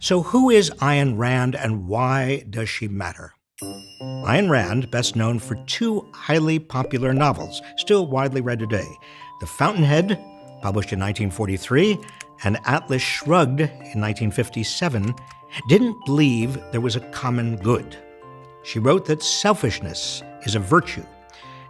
So who is Ayn Rand and why does she matter? Ayn Rand, best known for two highly popular novels, still widely read today, The Fountainhead, published in 1943, and Atlas Shrugged in 1957, didn't believe there was a common good. She wrote that selfishness is a virtue,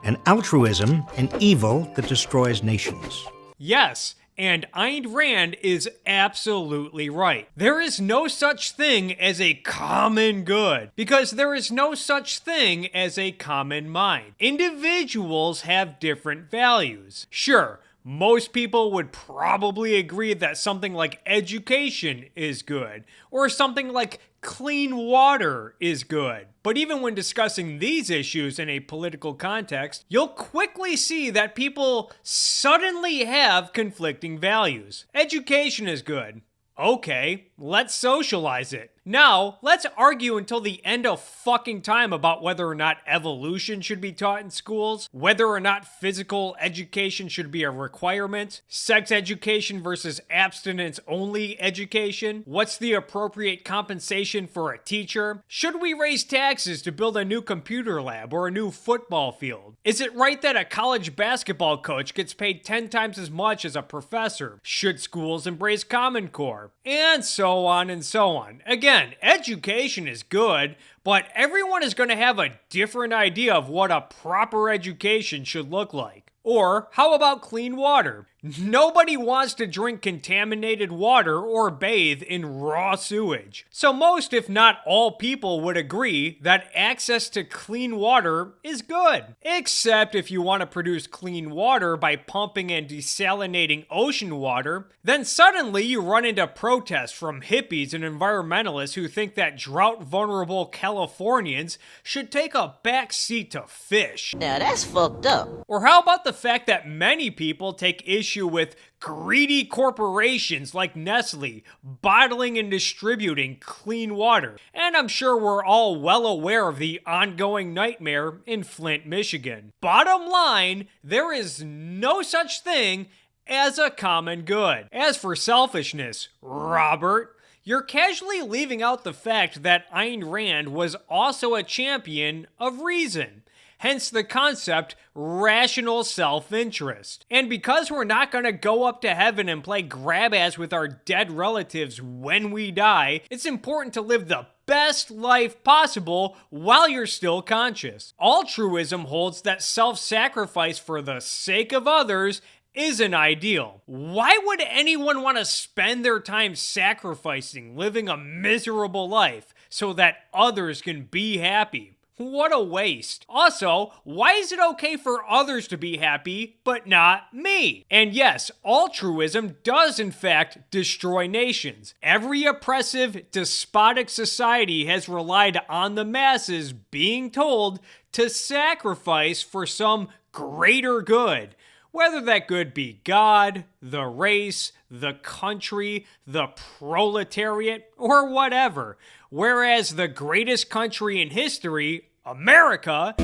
and altruism an evil that destroys nations. Yes, and Ayn Rand is absolutely right. There is no such thing as a common good, because there is no such thing as a common mind. Individuals have different values. Sure, most people would probably agree that something like education is good, or something like clean water is good. But even when discussing these issues in a political context, you'll quickly see that people suddenly have conflicting values. Education is good. Okay, let's socialize it. Now, let's argue until the end of fucking time about whether or not evolution should be taught in schools, whether or not physical education should be a requirement, sex education versus abstinence-only education, what's the appropriate compensation for a teacher, should we raise taxes to build a new computer lab or a new football field, is it right that a college basketball coach gets paid 10 times as much as a professor, should schools embrace Common Core, and so on and so on. Again, education is good, but everyone is going to have a different idea of what a proper education should look like. Or how about clean water? Nobody wants to drink contaminated water or bathe in raw sewage. So most, if not all people would agree that access to clean water is good. Except if you want to produce clean water by pumping and desalinating ocean water, then suddenly you run into protests from hippies and environmentalists who think that drought-vulnerable Californians should take a back seat to fish. Now that's fucked up. Or how about the fact that many people take issue with greedy corporations like Nestle bottling and distributing clean water? And I'm sure we're all well aware of the ongoing nightmare in Flint, Michigan. Bottom line, there is no such thing as a common good. As for selfishness, Robert, you're casually leaving out the fact that Ayn Rand was also a champion of reason. Hence the concept, rational self-interest. And because we're not gonna go up to heaven and play grab-ass with our dead relatives when we die, it's important to live the best life possible while you're still conscious. Altruism holds that self-sacrifice for the sake of others isn't ideal. Why would anyone want to spend their time sacrificing, living a miserable life, so that others can be happy? What a waste. Also, why is it okay for others to be happy, but not me? And yes, altruism does in fact destroy nations. Every oppressive, despotic society has relied on the masses being told to sacrifice for some greater good. Whether that good be God, the race, the country, the proletariat, or whatever. Whereas the greatest country in history, America,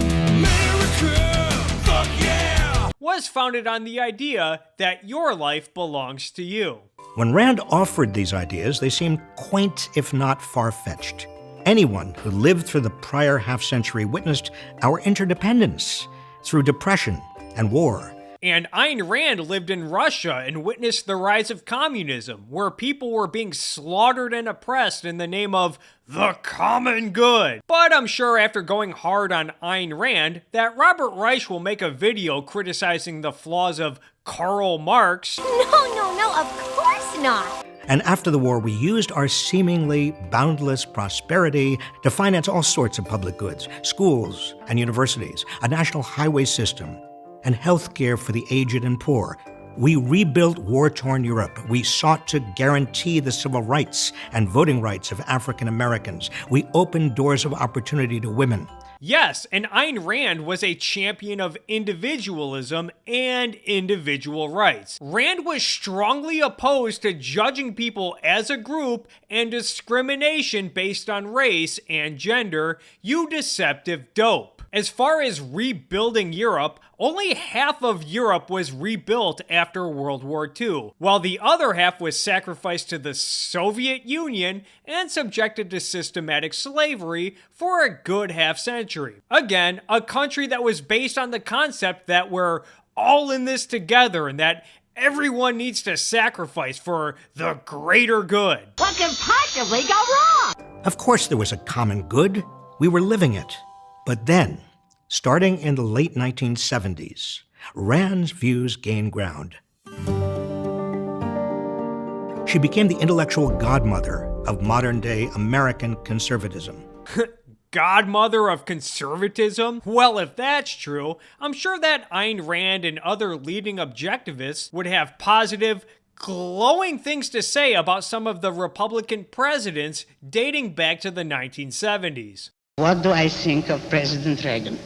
fuck yeah, was founded on the idea that your life belongs to you. When Rand offered these ideas, they seemed quaint, if not far-fetched. Anyone who lived through the prior half-century witnessed our interdependence through depression and war. And Ayn Rand lived in Russia and witnessed the rise of communism, where people were being slaughtered and oppressed in the name of the common good. But I'm sure after going hard on Ayn Rand, that Robert Reich will make a video criticizing the flaws of Karl Marx. No, of course not. And after the war, we used our seemingly boundless prosperity to finance all sorts of public goods, schools and universities, a national highway system, and health care for the aged and poor. We rebuilt war-torn Europe. We sought to guarantee the civil rights and voting rights of African Americans. We opened doors of opportunity to women. Yes, and Ayn Rand was a champion of individualism and individual rights. Rand was strongly opposed to judging people as a group and discrimination based on race and gender, you deceptive dope. As far as rebuilding Europe, Only half of Europe was rebuilt after World War II, while the other half was sacrificed to the Soviet Union and subjected to systematic slavery for a good half century. Again, a country that was based on the concept that we're all in this together and that everyone needs to sacrifice for the greater good. What could possibly go wrong? Of course there was a common good. We were living it. But then, starting in the late 1970s, Rand's views gained ground. She became the intellectual godmother of modern-day American conservatism. Godmother of conservatism? Well, if that's true, I'm sure that Ayn Rand and other leading objectivists would have positive, glowing things to say about some of the Republican presidents dating back to the 1970s. What do I think of President Reagan?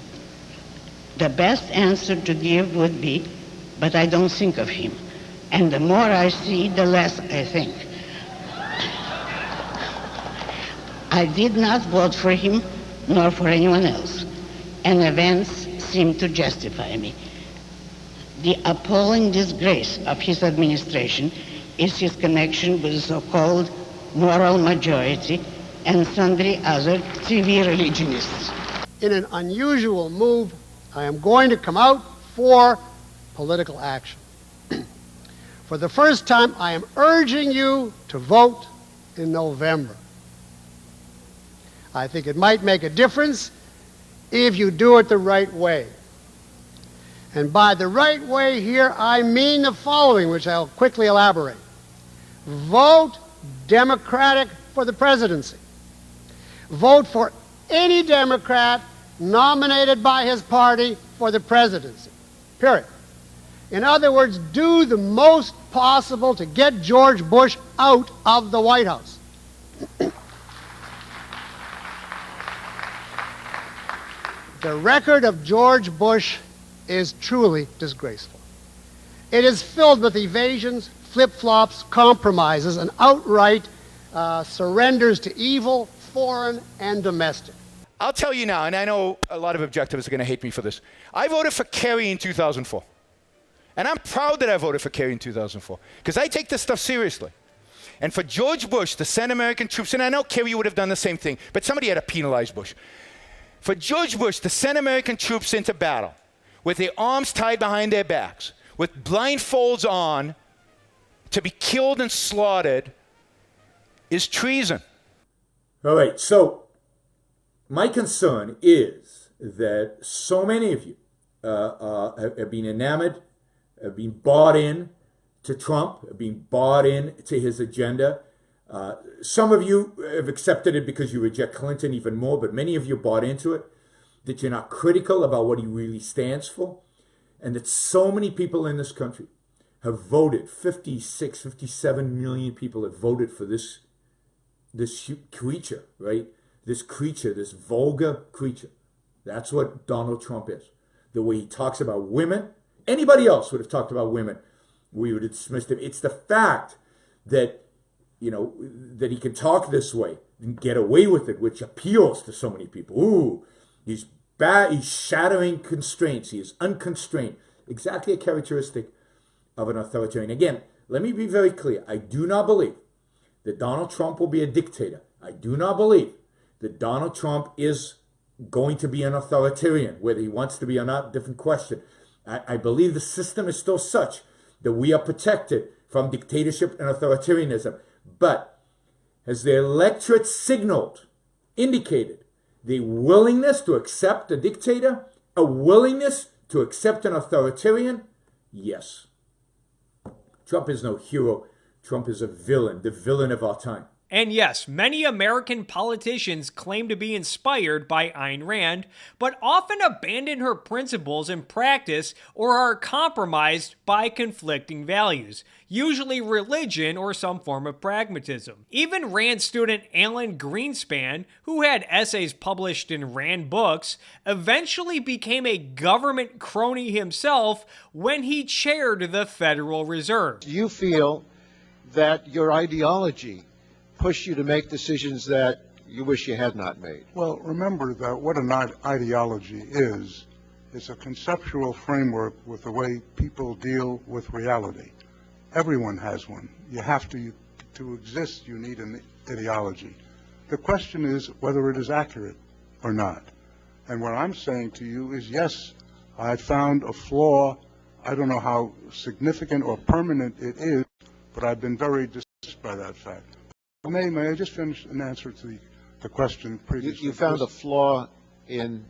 The best answer to give would be, but I don't think of him. And the more I see, the less I think. I did not vote for him, nor for anyone else, and events seem to justify me. The appalling disgrace of his administration is his connection with the so-called moral majority and sundry other TV religionists. In an unusual move, I am going to come out for political action. For the first time, I am urging you to vote in November. I think it might make a difference if you do it the right way. And by the right way here, I mean the following, which I'll quickly elaborate. Vote Democratic for the presidency. Vote for any Democrat nominated by his party for the presidency. Period. In other words, do the most possible to get George Bush out of the White House. The record of George Bush is truly disgraceful. It is filled with evasions, flip-flops, compromises, and outright surrenders to evil, foreign and domestic. I'll tell you now, and I know a lot of objectivists are going to hate me for this. I voted for Kerry in 2004. And I'm proud that I voted for Kerry in 2004, because I take this stuff seriously. And for George Bush to send American troops, and I know Kerry would have done the same thing, but somebody had to penalize Bush. For George Bush to send American troops into battle with their arms tied behind their backs, with blindfolds on, to be killed and slaughtered, is treason. All right, so my concern is that so many of you have been enamored, have been bought in to Trump, have been bought in to his agenda. Some of you have accepted it because you reject Clinton even more, but many of you bought into it, that you're not critical about what he really stands for, and that so many people in this country have voted, 56, 57 million people have voted for this creature, right? This creature, this vulgar creature. That's what Donald Trump is. The way he talks about women, anybody else would have talked about women, we would have dismissed him. It's the fact that, you know, that he can talk this way and get away with it, which appeals to so many people. Ooh, he's bad, he's shattering constraints, he is unconstrained. Exactly a characteristic of an authoritarian. Again, let me be very clear. I do not believe that Donald Trump will be a dictator. I do not believe that Donald Trump is going to be an authoritarian. Whether he wants to be or not, different question. I believe the system is still such that we are protected from dictatorship and authoritarianism. But has the electorate signaled, indicated the willingness to accept a dictator, a willingness to accept an authoritarian? Yes. Trump is no hero. Trump is a villain, the villain of our time. And yes, many American politicians claim to be inspired by Ayn Rand, but often abandon her principles in practice or are compromised by conflicting values, usually religion or some form of pragmatism. Even Rand student Alan Greenspan, who had essays published in Rand books, eventually became a government crony himself when he chaired the Federal Reserve. Do you feel that your ideology push you to make decisions that you wish you had not made? Well, remember that what an ideology is is a conceptual framework with the way people deal with reality. Everyone has one. You have to exist, you need an ideology. The question is whether it is accurate or not. And what I'm saying to you is, yes, I found a flaw. I don't know how significant or permanent it is, but I've been very distressed by that fact. May I just finish an answer to the question previously? You found a flaw in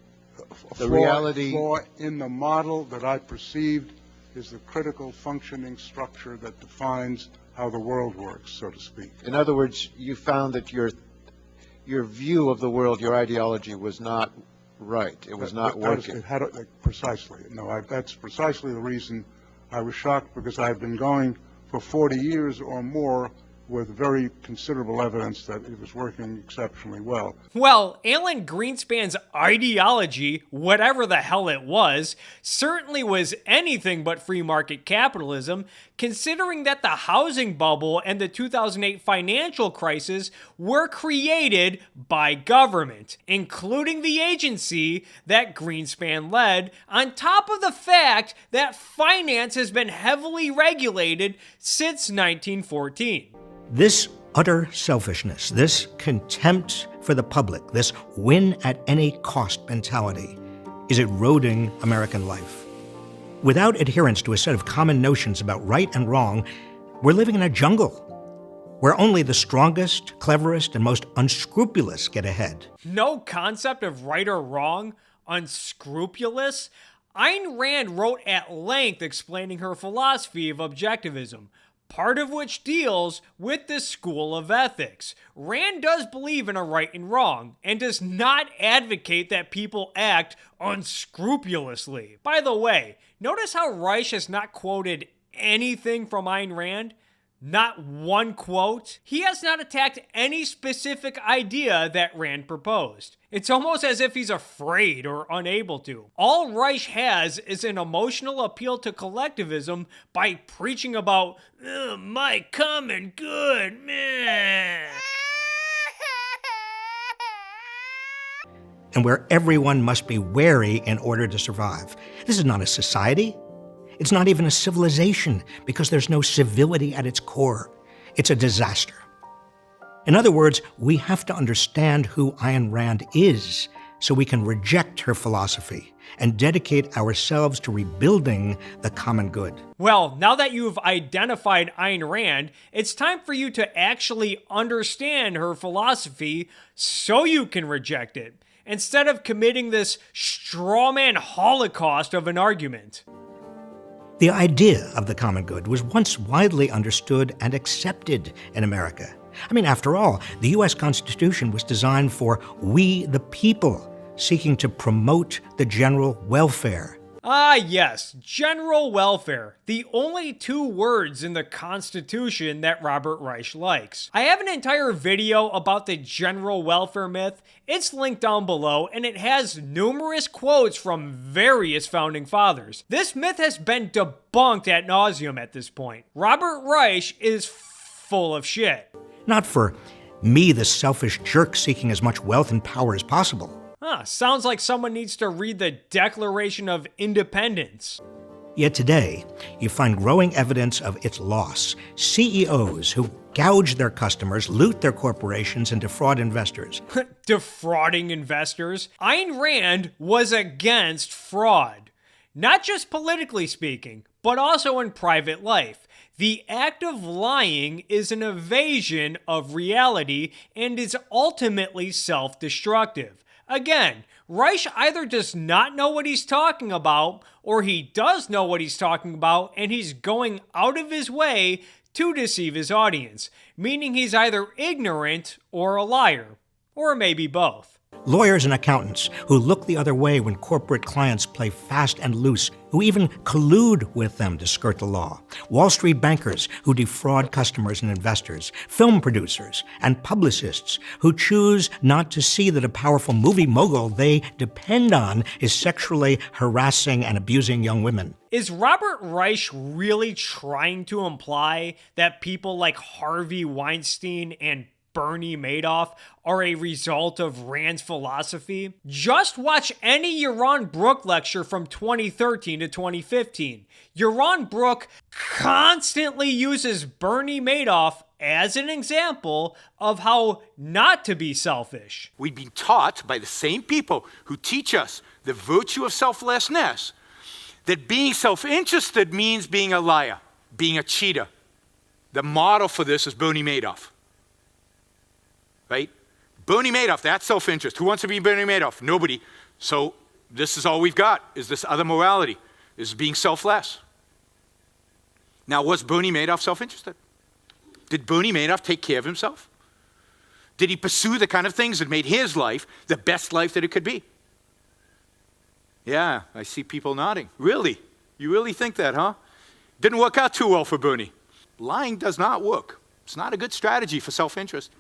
the reality. Flaw in the model that I perceived is the critical functioning structure that defines how the world works, so to speak. In other words, you found that your view of the world, your ideology, was not right. It was not working. Precisely. No, that's precisely the reason I was shocked, because I've been going for 40 years or more with very considerable evidence that it was working exceptionally well. Well, Alan Greenspan's ideology, whatever the hell it was, certainly was anything but free market capitalism, considering that the housing bubble and the 2008 financial crisis were created by government, including the agency that Greenspan led, on top of the fact that finance has been heavily regulated since 1914. This utter selfishness, this contempt for the public, this win at any cost mentality is eroding American life. Without adherence to a set of common notions about right and wrong, we're living in a jungle where only the strongest, cleverest, and most unscrupulous get ahead. No concept of right or wrong, unscrupulous? Ayn Rand wrote at length explaining her philosophy of objectivism, part of which deals with the school of ethics. Rand does believe in a right and wrong, and does not advocate that people act unscrupulously. By the way, notice how Reich has not quoted anything from Ayn Rand? Not one quote. He has not attacked any specific idea that Rand proposed. It's almost as if he's afraid or unable to. All Reich has is an emotional appeal to collectivism by preaching about my common good, man. And where everyone must be wary in order to survive. This is not a society. It's not even a civilization, because there's no civility at its core. It's a disaster. In other words, we have to understand who Ayn Rand is so we can reject her philosophy and dedicate ourselves to rebuilding the common good. Well, now that you've identified Ayn Rand, it's time for you to actually understand her philosophy so you can reject it, instead of committing this strawman holocaust of an argument. The idea of the common good was once widely understood and accepted in America. I mean, after all, the U.S. Constitution was designed for we the people, seeking to promote the general welfare. Ah, yes, general welfare. The only two words in the Constitution that Robert Reich likes. I have an entire video about the general welfare myth. It's linked down below, and it has numerous quotes from various founding fathers. This myth has been debunked ad nauseum at this point. Robert Reich is full of shit. Not for me, the selfish jerk seeking as much wealth and power as possible. Sounds like someone needs to read the Declaration of Independence. Yet today, you find growing evidence of its loss. CEOs who gouge their customers, loot their corporations, and defraud investors. Defrauding investors? Ayn Rand was against fraud. Not just politically speaking, but also in private life. The act of lying is an evasion of reality and is ultimately self-destructive. Again, Reich either does not know what he's talking about, or he does know what he's talking about, and he's going out of his way to deceive his audience, meaning he's either ignorant or a liar, or maybe both. Lawyers and accountants who look the other way when corporate clients play fast and loose, who even collude with them to skirt the law. Wall Street bankers who defraud customers and investors. Film producers and publicists who choose not to see that a powerful movie mogul they depend on is sexually harassing and abusing young women. Is Robert Reich really trying to imply that people like Harvey Weinstein and Bernie Madoff are a result of Rand's philosophy? Just watch any Yaron Brook lecture from 2013 to 2015. Yaron Brook constantly uses Bernie Madoff as an example of how not to be selfish. We've been taught by the same people who teach us the virtue of selflessness that being self-interested means being a liar, being a cheater. The model for this is Bernie Madoff. Right? Bernie Madoff, that's self-interest. Who wants to be Bernie Madoff? Nobody. So this is all we've got, is this other morality, is being selfless. Now, was Bernie Madoff self-interested? Did Bernie Madoff take care of himself? Did he pursue the kind of things that made his life the best life that it could be? Yeah, I see people nodding. Really? You really think that, huh? Didn't work out too well for Bernie. Lying does not work. It's not a good strategy for self-interest.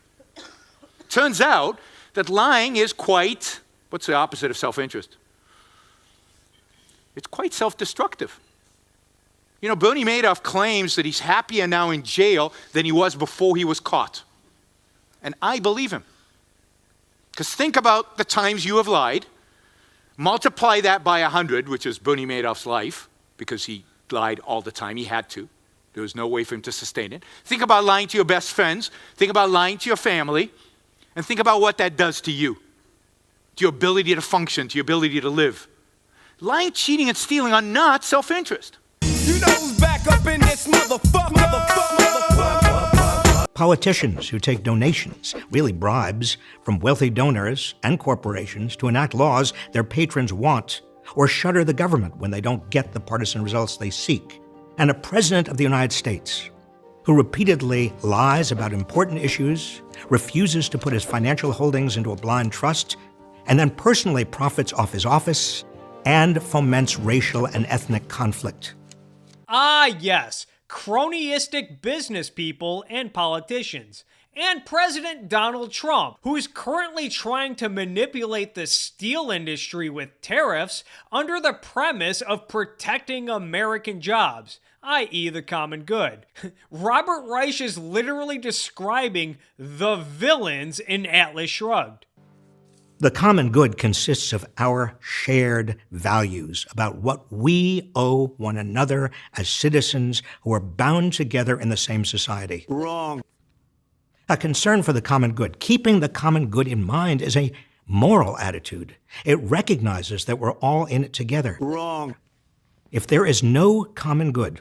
Turns out that lying is quite, what's the opposite of self-interest? It's quite self-destructive. You know, Bernie Madoff claims that he's happier now in jail than he was before he was caught. And I believe him. Because think about the times you have lied, multiply that by 100, which is Bernie Madoff's life, because he lied all the time, he had to. There was no way for him to sustain it. Think about lying to your best friends, think about lying to your family, and think about what that does to you, to your ability to function, to your ability to live. Lying, cheating, and stealing are not self-interest. You know who's back up in this motherfucker. Politicians who take donations, really bribes, from wealthy donors and corporations to enact laws their patrons want, or shutter the government when they don't get the partisan results they seek. And a president of the United States who repeatedly lies about important issues, refuses to put his financial holdings into a blind trust, and then personally profits off his office and foments racial and ethnic conflict. Ah, yes, cronyistic business people and politicians. And President Donald Trump, who's currently trying to manipulate the steel industry with tariffs under the premise of protecting American jobs, i.e. the common good. Robert Reich is literally describing the villains in Atlas Shrugged. The common good consists of our shared values about what we owe one another as citizens who are bound together in the same society. Wrong. A concern for the common good, keeping the common good in mind, is a moral attitude. It recognizes that we're all in it together. Wrong. If there is no common good,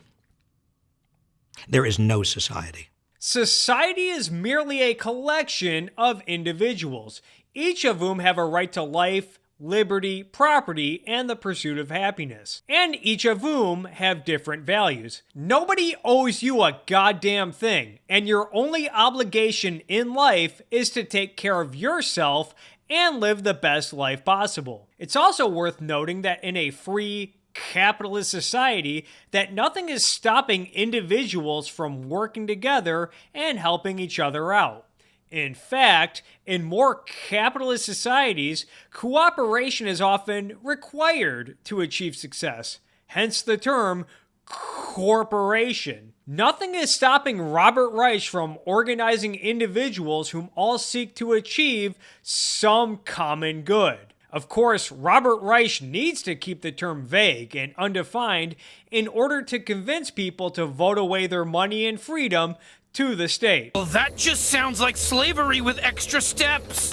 there is no society. Society is merely a collection of individuals, each of whom have a right to life, liberty, property, and the pursuit of happiness, and each of whom have different values. Nobody owes you a goddamn thing, and your only obligation in life is to take care of yourself and live the best life possible. It's also worth noting that in a free, capitalist society, that nothing is stopping individuals from working together and helping each other out. In fact, in more capitalist societies, cooperation is often required to achieve success, hence the term corporation. Nothing is stopping Robert Reich from organizing individuals whom all seek to achieve some common good. Of course, Robert Reich needs to keep the term vague and undefined in order to convince people to vote away their money and freedom to the state. Well, that just sounds like slavery with extra steps.